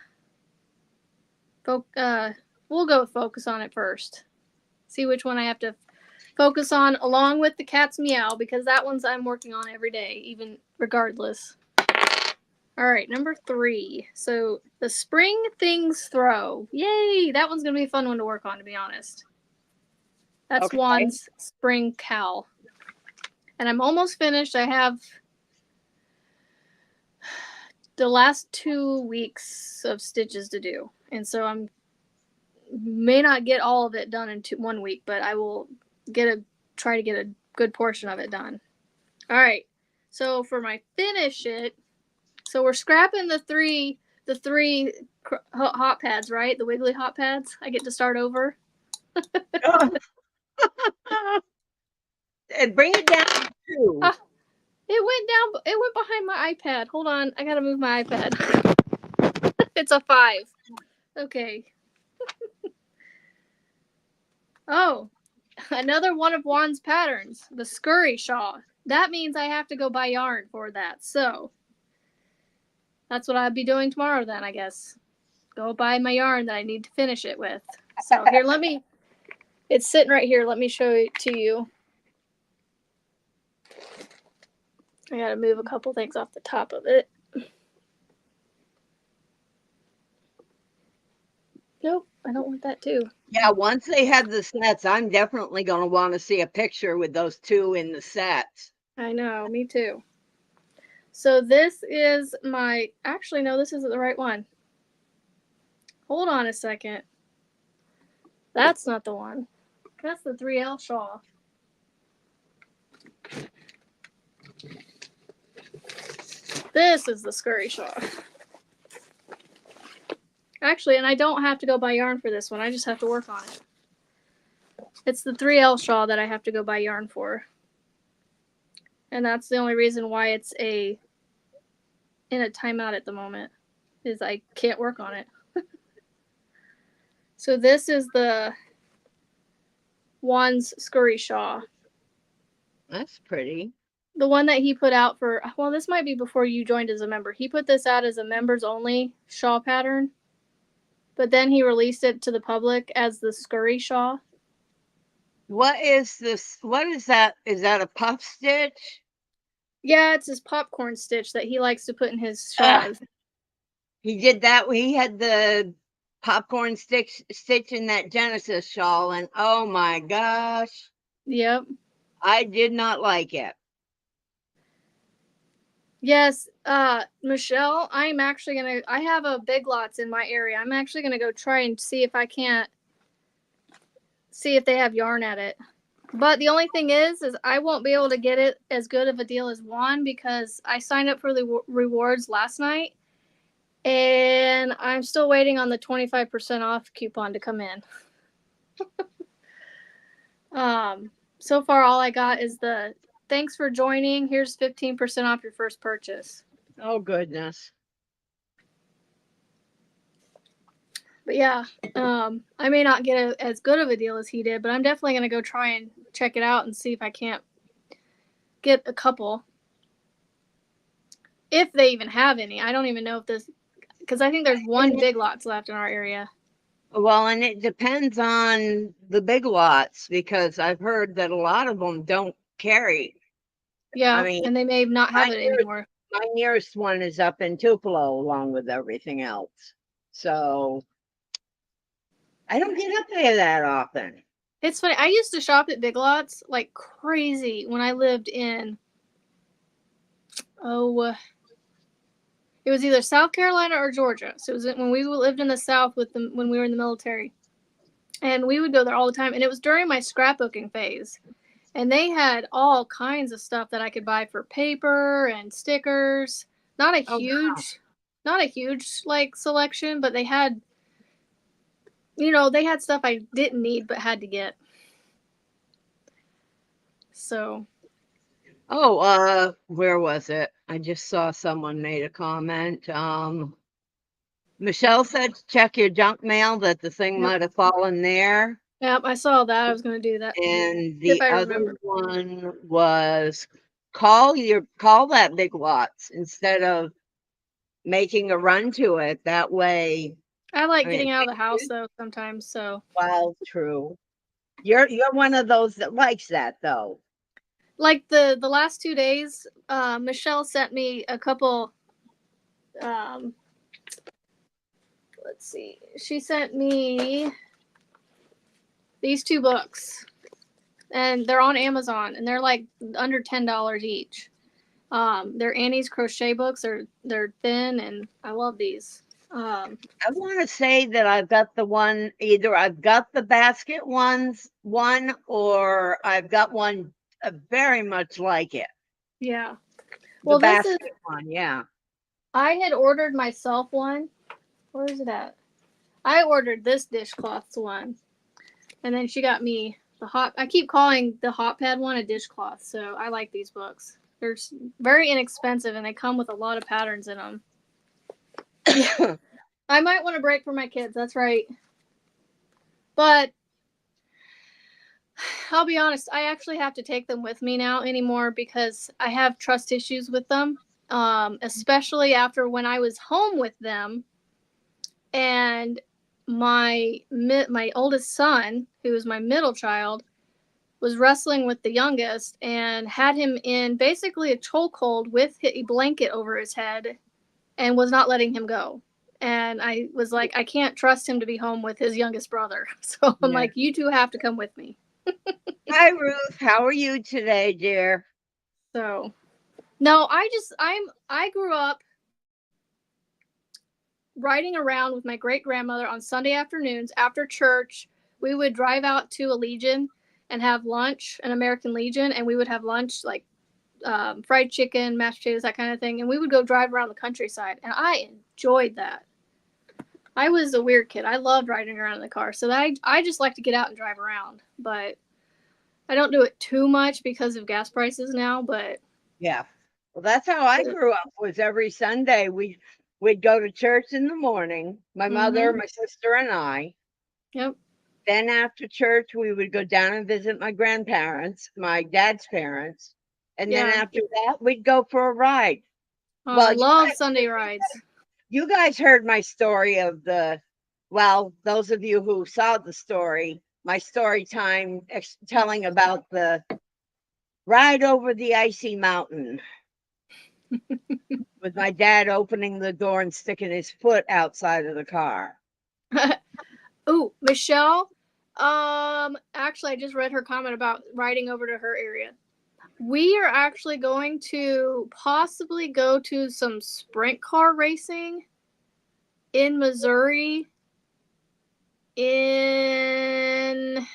S2: go with focus on it first. See which one I have to focus on along with the cat's meow because that one's I'm working on every day, even regardless. All right, number 3. So the spring things throw. Yay! That one's gonna be a fun one to work on, to be honest. That's
S1: Okay.
S2: Juan's spring cowl, and I'm almost finished. I have the last 2 weeks of stitches to do, and so I'm may not get all of it done in 1 week, but I will try to get a good portion of it done. All right. So for my finish it, so we're scrapping the three hot pads, right? The wiggly hot pads. I get to start over.
S1: And bring it down to 2.
S2: It went down. It went behind my iPad. Hold on. I gotta move my iPad. It's a 5. Okay. Oh, another one of Juan's patterns, the scurry shawl. That means I have to go buy yarn for that. So that's what I'll be doing tomorrow then, I guess. Go buy my yarn that I need to finish it with. So here, it's sitting right here. Let me show it to you. I gotta move a couple things off the top of it. Nope. I don't want that too.
S1: Yeah, once they have the sets, I'm definitely going to want to see a picture with those two in the sets.
S2: I know, me too. So this is my. Actually, no, this isn't the right one. Hold on a second. That's not the one. That's the 3L shawl. This is the scurry shawl. Actually, and I don't have to go buy yarn for this one. I just have to work on it. It's the 3L shawl that I have to go buy yarn for. And that's the only reason why it's in a timeout at the moment, is I can't work on it. So this is the Juan's scurry shawl.
S1: That's pretty.
S2: The one that he put out for, well, this might be before you joined as a member. He put this out as a members only shawl pattern, but then he released it to the public as the scurry shawl.
S1: What is this? What is that? Is that a puff stitch?
S2: Yeah, it's his popcorn stitch that he likes to put in his shawls.
S1: He did that. He had the popcorn stitch in that Genesis shawl, and oh my gosh.
S2: Yep.
S1: I did not like it.
S2: Yes, Michelle, I'm actually gonna. I have a Big Lots in my area. I'm actually gonna go try and see if I can't see if they have yarn at it. But the only thing is I won't be able to get it as good of a deal as Juan because I signed up for the rewards last night, and I'm still waiting on the 25% off coupon to come in. So far all I got is the thanks for joining. Here's 15% off your first purchase.
S1: Oh goodness.
S2: But yeah, I may not get as good of a deal as he did, but I'm definitely going to go try and check it out and see if I can't get a couple. If they even have any. I don't even know if this, because I think there's one Big Lots left in our area.
S1: Well, and it depends on the Big Lots because I've heard that a lot of them don't carry.
S2: Yeah,
S1: I mean,
S2: and they may not have it anymore.
S1: My nearest one is up in Tupelo along with everything else. So I don't get up there that often.
S2: It's funny. I used to shop at Big Lots like crazy when I lived in, it was either South Carolina or Georgia. So it was when we lived in the South when we were in the military. And we would go there all the time. And it was during my scrapbooking phase. And they had all kinds of stuff that I could buy for paper and stickers. Not a huge like selection, but they had stuff I didn't need but had to get. So
S1: where was it? I just saw someone made a comment. Michelle said check your junk mail, that the thing might have fallen there.
S2: Yep, I saw that. I was going to do that.
S1: And the other one was call that Big Lots instead of making a run to it. That way.
S2: I like getting out of the house though sometimes. So.
S1: Well, true. You're one of those that likes that though.
S2: Like the last 2 days, Michelle sent me a couple. Let's see. She sent me these 2 books, and they're on Amazon, and they're like under $10 each. They're Annie's crochet books. They're thin, and I love these.
S1: I want to say that I've got the one. Either I've got the basket one, or I've got one very much like it.
S2: Yeah.
S1: Well, the basket one, yeah.
S2: I had ordered myself one. Where is it at? I ordered this dishcloths one, and then she got me the hot. I keep calling the hot pad one a dishcloth, so I like these books. They're very inexpensive, and they come with a lot of patterns in them. Yeah. I might want a break for my kids. That's right. But I'll be honest, I actually have to take them with me now anymore because I have trust issues with them, especially after when I was home with them and my oldest son, who is my middle child, was wrestling with the youngest and had him in basically a chokehold with a blanket over his head and was not letting him go. And I was like, I can't trust him to be home with his youngest brother. So I'm
S1: Yeah.
S2: like, you two have to come with me.
S1: Hi, Ruth. How are you today, dear?
S2: So no, I grew up riding around with my great grandmother on Sunday afternoons after church. We would drive out to a Legion and have lunch, an American Legion, and we would have lunch like fried chicken, mashed potatoes, that kind of thing. And we would go drive around the countryside, and I enjoyed that. I was a weird kid. I loved riding around in the car, so I just like to get out and drive around. But I don't do it too much because of gas prices now. But
S1: Yeah. Well, that's how I grew up. Was every Sunday we'd go to church in the morning. My mother,
S2: mm-hmm.
S1: my sister, and I.
S2: Yep.
S1: Then after church, we would go down and visit my grandparents, my dad's parents, and then
S2: Yeah.
S1: after that, we'd go for a ride.
S2: Oh, I
S1: Well,
S2: love Sunday rides.
S1: you guys heard my story of well, those of you who saw the story, my story time telling about the ride over the icy mountain with my dad opening the door and sticking his foot outside of the car.
S2: Ooh, Michelle. Actually, I just read her comment about riding over to her area. We are actually going to possibly go to some sprint car racing in Missouri in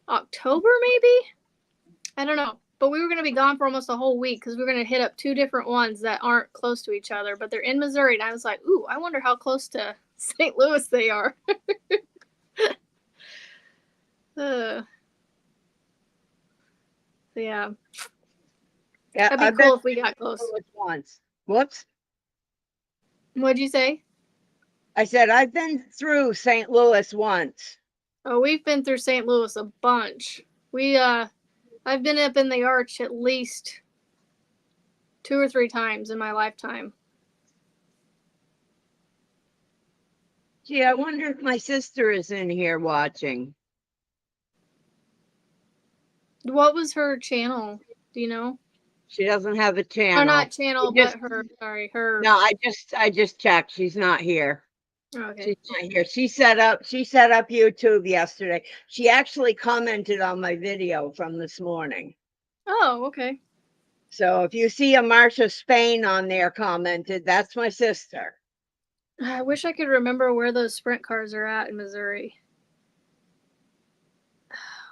S2: October, maybe? I don't know. But we were going to be gone for almost a whole week because we were going to hit up two different ones that aren't close to each other, but they're in Missouri. And I was like, ooh, I wonder how close to St. Louis they are. uh, yeah.
S1: Yeah,
S2: That'd be
S1: I've been
S2: cool if we got
S1: to St.
S2: close.
S1: Louis once. Whoops.
S2: What'd you say?
S1: I said, I've been through St. Louis once.
S2: Oh, we've been through St. Louis a bunch. I've been up in the arch at least 2 or 3 times in my lifetime.
S1: Gee, I wonder if my sister is in here watching.
S2: What was her channel? Do you know?
S1: She doesn't have a
S2: Or
S1: channel.
S2: not channel,
S1: She just
S2: but her. Sorry, her.
S1: No, I just checked. She's not here.
S2: Oh, okay.
S1: She's not here. She set up YouTube yesterday. She actually commented on my video from this morning.
S2: Oh, okay.
S1: So if you see a Marsha Spain on there commented, that's my sister.
S2: I wish I could remember where those sprint cars are at in Missouri.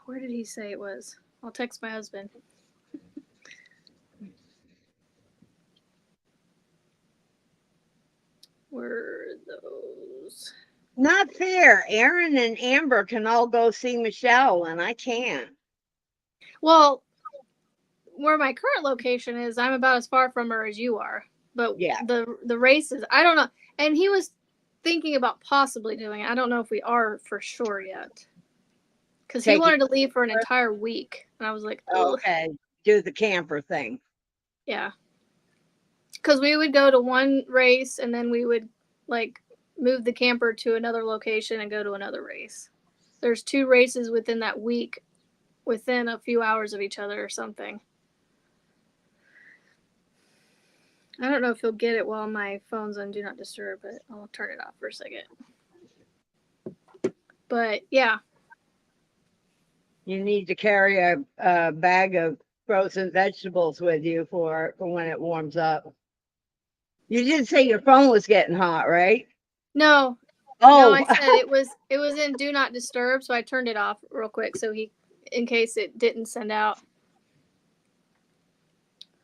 S2: Where did he say it was? I'll text my husband. Where are those?
S1: Not fair. Aaron and Amber can all go see Michelle, and I can't.
S2: Well, where my current location is, I'm about as far from her as you are. But
S1: Yeah.
S2: the races, I don't know. And he was thinking about possibly doing it. I don't know if we are for sure yet. Because he
S1: Take it.
S2: wanted to leave for an entire week. And I was like, ugh.
S1: Okay. Do the camper thing.
S2: Yeah. Because we would go to one race and then we would like move the camper to another location and go to another race. There's 2 races within that week, within a few hours of each other or something. I don't know if you'll get it while my phone's on Do Not Disturb, but I'll turn it off for a second. But yeah.
S1: You need to carry a bag of frozen vegetables with you for when it warms up. You did say your phone was getting hot, right?
S2: No. No, I
S1: Oh,
S2: said it was in Do Not Disturb, so I turned it off real quick so in case it didn't send out.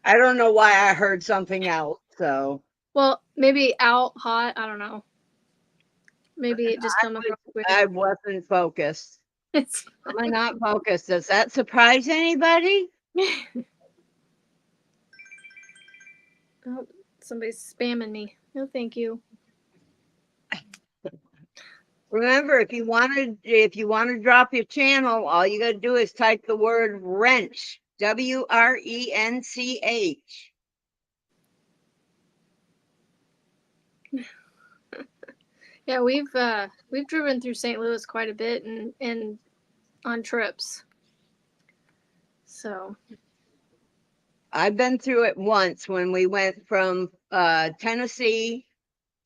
S1: I don't know why I heard something else. So,
S2: Well, maybe out hot, I don't know. Maybe it just come across weird.
S1: I wasn't focused.
S2: It's
S1: Am I not focused? Does that surprise anybody?
S2: Oh, somebody's spamming me. No, thank you.
S1: Remember, if you want to drop your channel, all you got to do is type the word wrench, WRENCH.
S2: Yeah, we've driven through St. Louis quite a bit and on trips. So
S1: I've been through it once when we went from Tennessee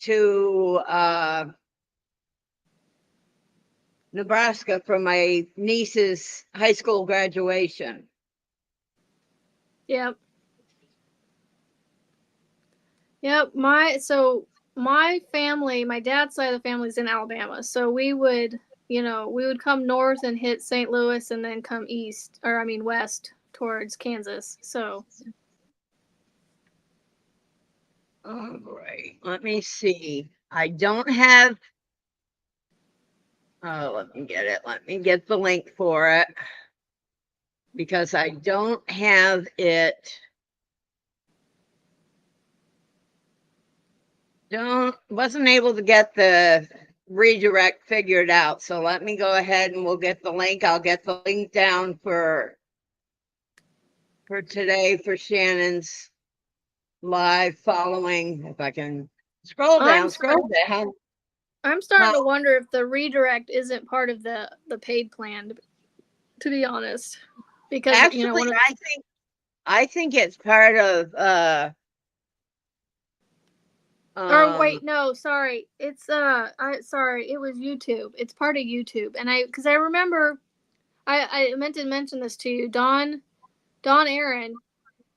S1: to Nebraska for my niece's high school graduation.
S2: Yep. Yep. My family, my dad's side of the family is in Alabama. So we would, we would come north and hit St. Louis and then come east, or I mean west towards Kansas. So
S1: All right. Let me see. I don't have. Oh, let me get it. Let me get the link for it because I don't have it. Wasn't able to get the redirect figured out. So let me go ahead and we'll get the link. I'll get the link down for today for Shannon's live following. If I can scroll down.
S2: I'm starting to wonder if the redirect isn't part of the paid plan, to be honest. Because
S1: actually, I think it's part of
S2: or wait, no, sorry. It's sorry, it was YouTube. It's part of YouTube. And because I remember I meant to mention this to you. Dawn Aaron,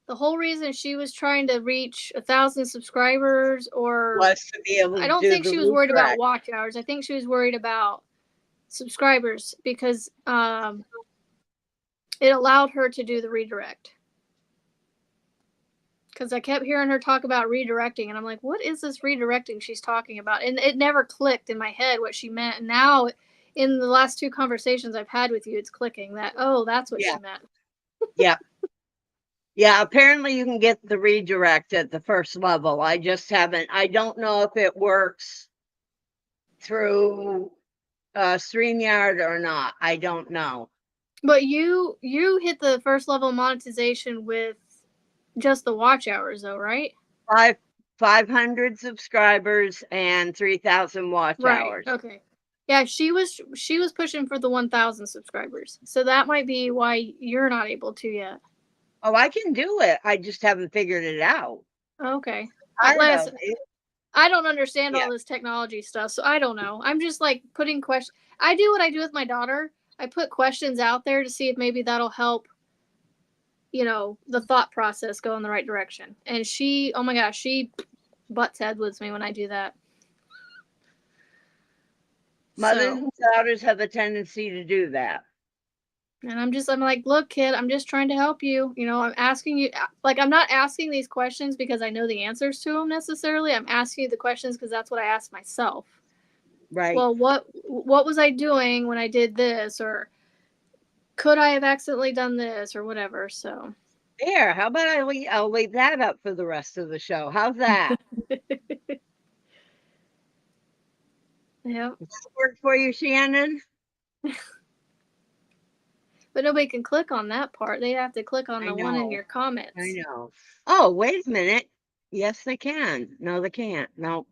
S2: the whole reason she was trying to reach 1,000 subscribers
S1: was to be able to
S2: I don't think she was worried about watch hours. I think she was worried about subscribers because it allowed her to do the redirect. Because I kept hearing her talk about redirecting, and I'm like, what is this redirecting she's talking about? And it never clicked in my head what she meant. And now, in the last 2 conversations I've had with you, it's clicking that, oh, that's what she meant.
S1: Yeah. Yeah, apparently you can get the redirect at the first level. I just haven't. I don't know if it works through StreamYard or not. I don't know.
S2: But you hit the first level monetization with just the watch hours, though, right?
S1: 500 subscribers and 3,000 watch hours.
S2: Okay. Yeah, she was pushing for the 1,000 subscribers. So that might be why you're not able to yet.
S1: Oh, I can do it. I just haven't figured it out.
S2: Okay. I don't understand all this technology stuff, so I don't know. I'm just like putting questions. I do what I do with my daughter. I put questions out there to see if maybe that'll help, the thought process go in the right direction. And she, oh my gosh, she butts heads with me when I do that.
S1: Mothers and daughters have a tendency to do that.
S2: And I'm like, look, kid, I'm just trying to help you. I'm asking you, like, I'm not asking these questions because I know the answers to them necessarily. I'm asking you the questions because that's what I asked myself.
S1: Right.
S2: Well, what was I doing when I did this? Or could I have accidentally done this or whatever? So
S1: there, how about I'll leave that up for the rest of the show. How's that?
S2: Yeah.
S1: Does that work for you, Shannon?
S2: But nobody can click on that part. They have to click on the one in your comments.
S1: I know. Oh, wait a minute. Yes, they can. No, they can't. No.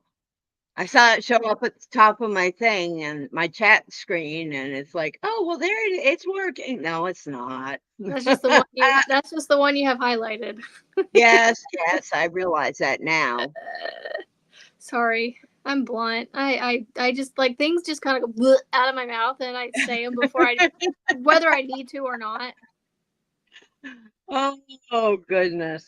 S1: I saw it show up at the top of my thing and my chat screen, and it's like, oh, well, there it's working. No, it's not.
S2: That's just the one that's just the one you have highlighted.
S1: Yes, I realize that now.
S2: Sorry. I'm blunt. I just like things just kind of go out of my mouth and I say them before whether I need to or not.
S1: Oh goodness.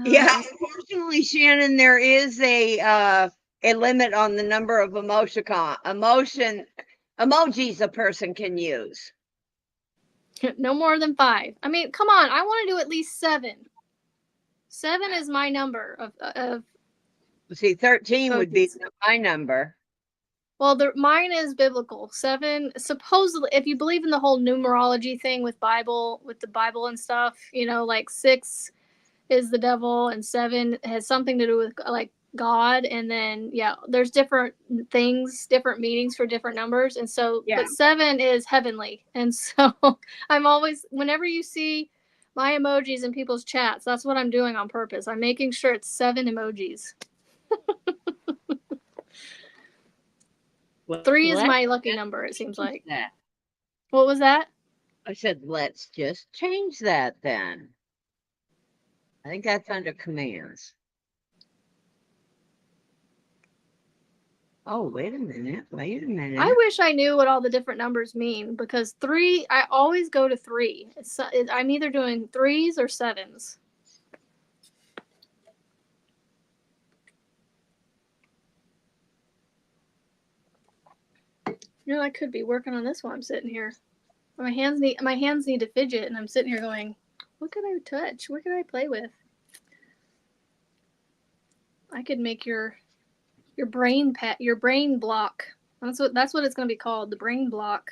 S1: Yeah, unfortunately, Shannon, there is a limit on the number of emojis a person can use.
S2: No more than 5. I mean, come on. I want to do at least 7. 7 is my number of
S1: See, 13 would be my number.
S2: Well, mine is biblical. 7, supposedly, if you believe in the whole numerology thing with the Bible and stuff, like 6 is the devil and 7 has something to do with like God. And then, yeah, there's different things, different meanings for different numbers. And so, but 7 is heavenly. And so I'm always, whenever you see my emojis in people's chats, that's what I'm doing on purpose. I'm making sure it's 7 emojis. 3 is my lucky number, it seems like. What was that?
S1: I said, let's just change that then. I think that's under commands. Oh, wait a minute. Wait a minute.
S2: I wish I knew what all the different numbers mean because three, I always go to three. I'm either doing threes or sevens. You know, I could be working on this while I'm sitting here. My hands need to fidget, and I'm sitting here going, "What could I touch? What could I play with?" I could make your your brain block. That's what it's going to be called, the brain block.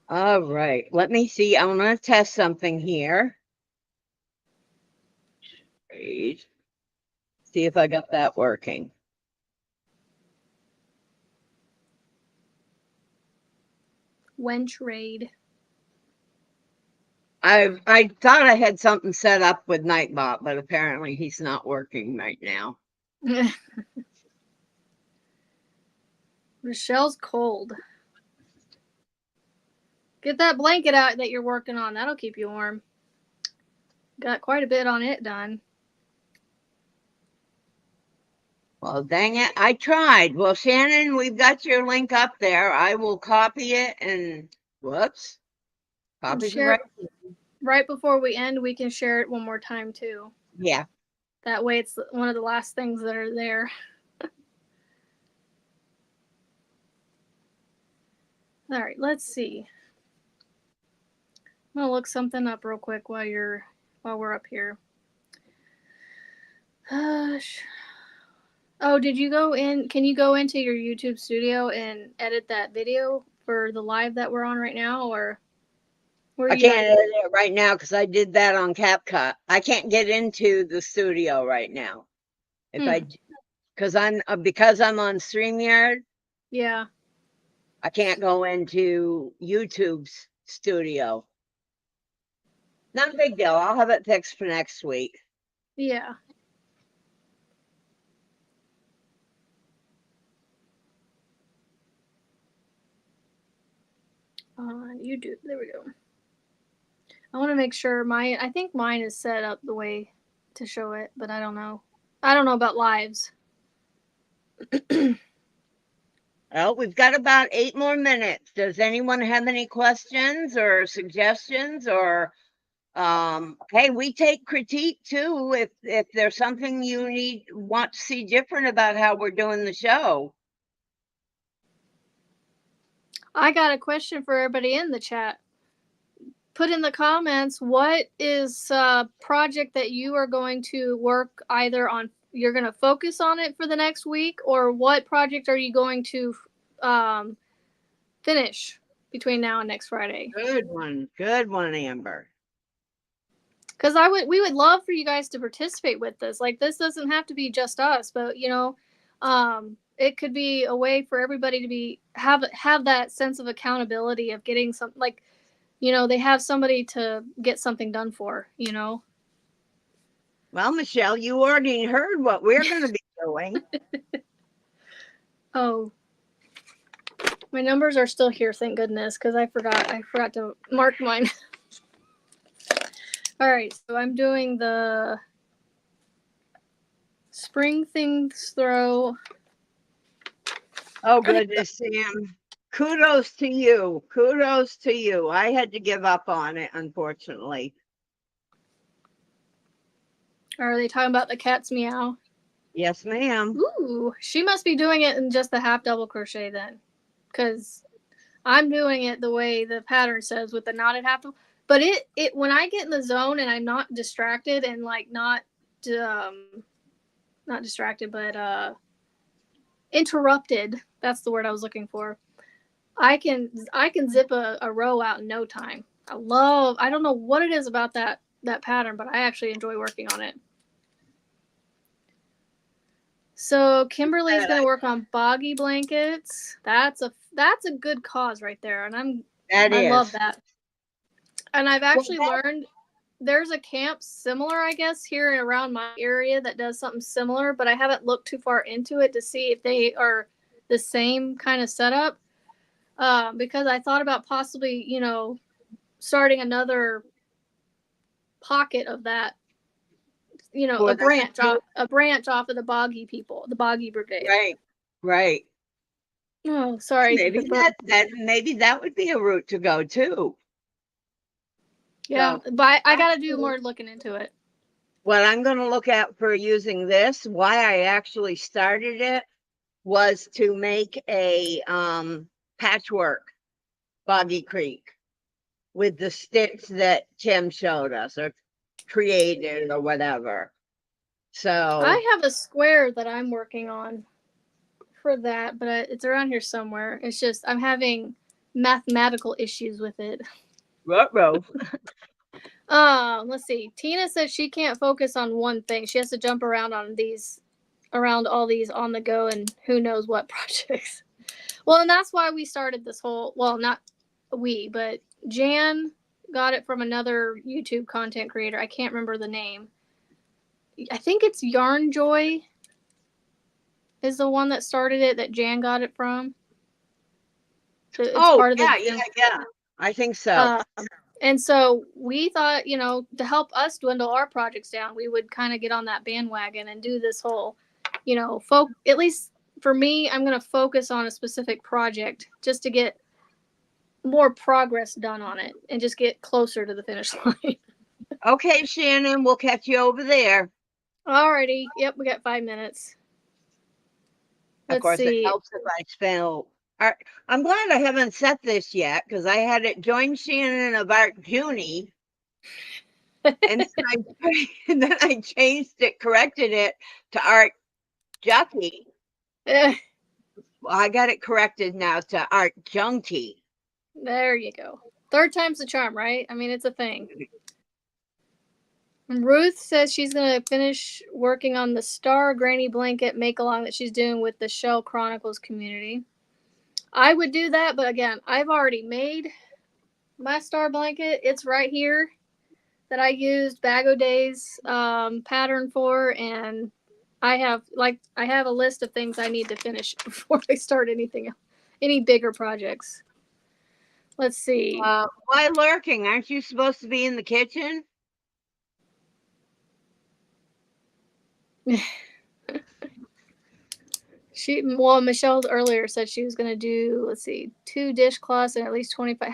S1: All right. Let me see. I'm going to test something here. Wait. See if I got that working.
S2: Wench raid.
S1: I thought I had something set up with Nightbot, but apparently he's not working right now.
S2: Michelle's cold. Get that blanket out that you're working on. That'll keep you warm. Got quite a bit on it done.
S1: Well, dang it. I tried. Well, Shannon, we've got your link up there. I will copy it and whoops. Copy the right.
S2: Right before we end, we can share it one more time too.
S1: Yeah.
S2: That way it's one of the last things that are there. All right, let's see. I'm gonna look something up real quick while we're up here. Oh, did you go in? Can you go into your YouTube studio and edit that video for the live that we're on right now, or where
S1: I
S2: you
S1: can't edit it right now because I did that on CapCut. I can't get into the studio right now. Because I'm on StreamYard.
S2: Yeah.
S1: I can't go into YouTube's studio. Not a big deal. I'll have it fixed for next week.
S2: Yeah. YouTube. There we go. I want to make sure I think mine is set up the way to show it, but I don't know. I don't know about lives.
S1: Well, we've got about 8 more minutes. Does anyone have any questions or suggestions or hey, we take critique too if there's something you want to see different about how we're doing the show.
S2: I got a question for everybody in the chat. Put in the comments what is a project that you are going to work either on, you're going to focus on it for the next week, or what project are you going to finish between now and next Friday.
S1: Good one, Amber.
S2: Because we would love for you guys to participate with this. Like, this doesn't have to be just us, but it could be a way for everybody to have that sense of accountability of getting something, like, they have somebody to get something done for.
S1: Well, Michelle, you already heard what we're going to be doing.
S2: Oh, my numbers are still here, thank goodness, because I forgot to mark mine. All right, so I'm doing the spring things throw.
S1: Oh, goodness, Sam. Kudos to you. Kudos to you. I had to give up on it, unfortunately.
S2: Are they talking about the cat's meow?
S1: Yes, ma'am.
S2: Ooh, she must be doing it in just the half double crochet then, because I'm doing it the way the pattern says with the knotted half double. But it when I get in the zone and I'm not distracted and like not distracted, but interrupted. That's the word I was looking for. I can zip a row out in no time. I don't know what it is about that pattern, but I actually enjoy working on it. So Kimberly's going to work on boggy blankets. That's a good cause right there, and I love that. And I've actually learned there's a camp similar, I guess, here around my area that does something similar, but I haven't looked too far into it to see if they are the same kind of setup. Because I thought about possibly, starting another pocket of that,
S1: For
S2: a
S1: the
S2: branch off, of the Boggy people, the Boggy Brigade.
S1: right, right.
S2: Oh, sorry.
S1: Maybe that would be a route to go too.
S2: Yeah,
S1: So
S2: but I got to do more looking into it.
S1: what I'm going to look at for using this, why I actually started it, was to make a patchwork Boggy Creek with the sticks that Tim showed us or created or whatever. So
S2: I have a square that I'm working on for that, but it's around here somewhere. It's just I'm having mathematical issues with it.
S1: ruh-roh.
S2: Let's see. Tina said she can't focus on one thing. She has to jump around around all these on the go and who knows what projects. Well, and that's why we started this whole. Well, not we, but Jan got it from another YouTube content creator. I can't remember the name. I think it's Yarn Joy is the one that started it. That Jan got it from. It's
S1: Oh,
S2: part of the.
S1: yeah. I think so.
S2: And so we thought, to help us dwindle our projects down, we would kind of get on that bandwagon and do this whole, at least for me, I'm going to focus on a specific project just to get more progress done on it and just get closer to the finish line.
S1: Okay, Shannon, we'll catch you over there.
S2: Alrighty. Yep, we got 5 minutes.
S1: Of course, it helps if I spell. I'm glad I haven't set this yet because I had it join Shannon of Art Junie. And then I changed it, corrected it to Art Jucky. Well, I got it corrected now to Art Junkie.
S2: There you go. Third time's the charm, right? I mean, it's a thing. Ruth says she's going to finish working on the Star Granny Blanket make-along that she's doing with the Shell Chronicles community. I would do that, but again, I've already made my Star Blanket. It's right here that I used Bag O' Days pattern for, and I have a list of things I need to finish before I start any bigger projects. Let's see.
S1: Why lurking? Aren't you supposed to be in the kitchen?
S2: Michelle earlier said she was going to do, let's see, 2 dishcloths and at least 25.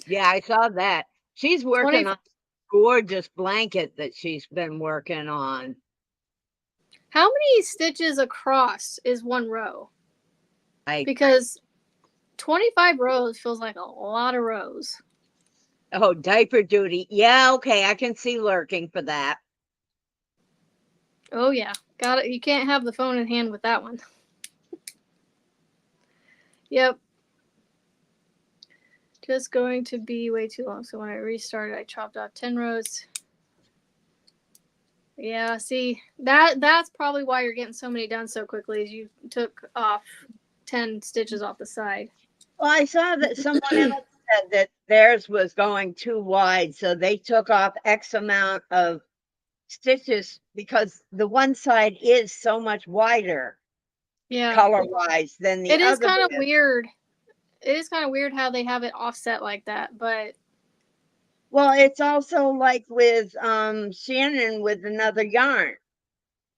S1: Yeah, I saw that. She's working on a gorgeous blanket that she's been working on.
S2: How many stitches across is one row? Because 25 rows feels like a lot of rows.
S1: Oh, diaper duty. Yeah, okay, I can see lurking for that.
S2: Oh, yeah. Got it. You can't have the phone in hand with that one. Yep. Just going to be way too long. So when I restarted, I chopped off 10 rows. Yeah, see, that's probably why you're getting so many done so quickly, is you took off 10 stitches off the side.
S1: Well, I saw that someone else said that theirs was going too wide, so they took off X amount of stitches because the one side is so much wider, color-wise, than the other.
S2: It is kind of weird. It is kind of weird how they have it offset like that, but
S1: well, it's also like with Shannon with another yarn.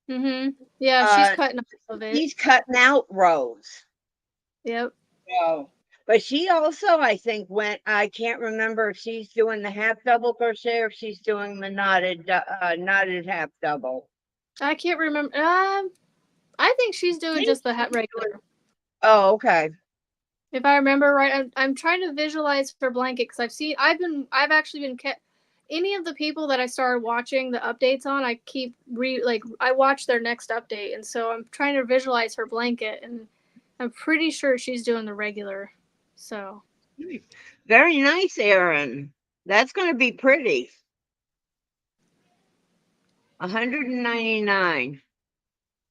S2: Yeah, she's cutting off of it.
S1: He's cutting out rows.
S2: Yep.
S1: Oh. But she also, I think, I can't remember if she's doing the half double crochet or if she's doing the knotted half double.
S2: I can't remember. I think she's doing just the regular.
S1: Oh, okay.
S2: If I remember right, I'm trying to visualize her blanket because I've actually been any of the people that I started watching the updates on, I keep I watch their next update, and so I'm trying to visualize her blanket, and I'm pretty sure she's doing the regular. So
S1: very nice, Erin. That's going to be pretty. 199.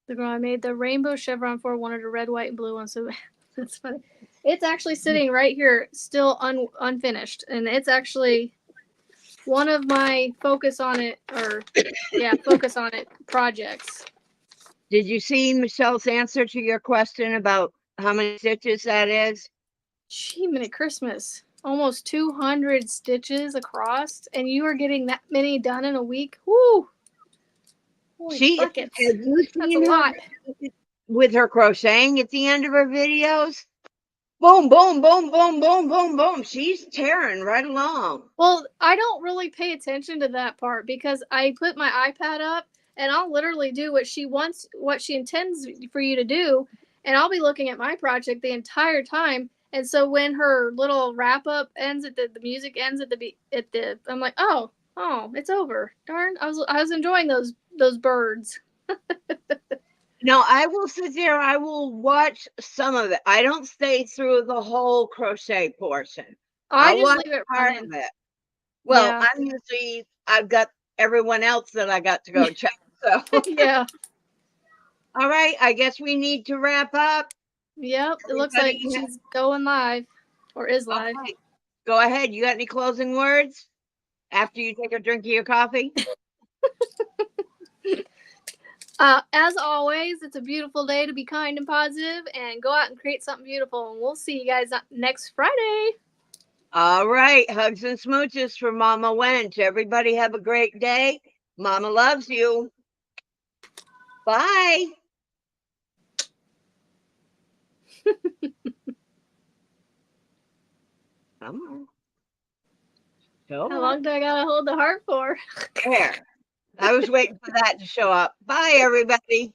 S2: The girl I made the rainbow chevron for wanted a red, white, and blue one, so that's funny. It's actually sitting right here, still unfinished, and it's actually one of my focus on it projects.
S1: Did you see Michelle's answer to your question about how many stitches that is?
S2: Gee, minute Christmas. Almost 200 stitches across, and you are getting that many done in a week. Woo! Holy
S1: She have
S2: buckets.
S1: you
S2: That's a
S1: seen her
S2: lot.
S1: with her crocheting at the end of her videos? Boom, boom, boom, boom, boom, boom, boom. She's tearing right along.
S2: Well, I don't really pay attention to that part because I put my iPad up and I'll literally do what she wants, what she intends for you to do, and I'll be looking at my project the entire time. And so when her little wrap up ends at the music ends at the I'm like, oh, it's over. Darn, I was enjoying those birds.
S1: No, I will sit there. I will watch some of it. I don't stay through the whole crochet portion.
S2: I
S1: I'll
S2: just
S1: watch
S2: leave it
S1: part
S2: running.
S1: of it. Well,
S2: Yeah,
S1: I'm usually I've got everyone else that I got to go check. So,
S2: yeah,
S1: all right, I guess we need to wrap up.
S2: yep. It looks like
S1: Everybody,
S2: she's going live, or is live.
S1: okay, go ahead. You got any closing words after you take a drink of your coffee?
S2: As always, it's a beautiful day to be kind and positive and go out and create something beautiful. And we'll see you guys next Friday.
S1: All right, hugs and smooches for Mama Wench. Everybody have a great day. Mama loves you. Bye. Come on. Show
S2: How
S1: up.
S2: long do I gotta hold the heart for?
S1: There. I was waiting for that to show up. Bye, everybody.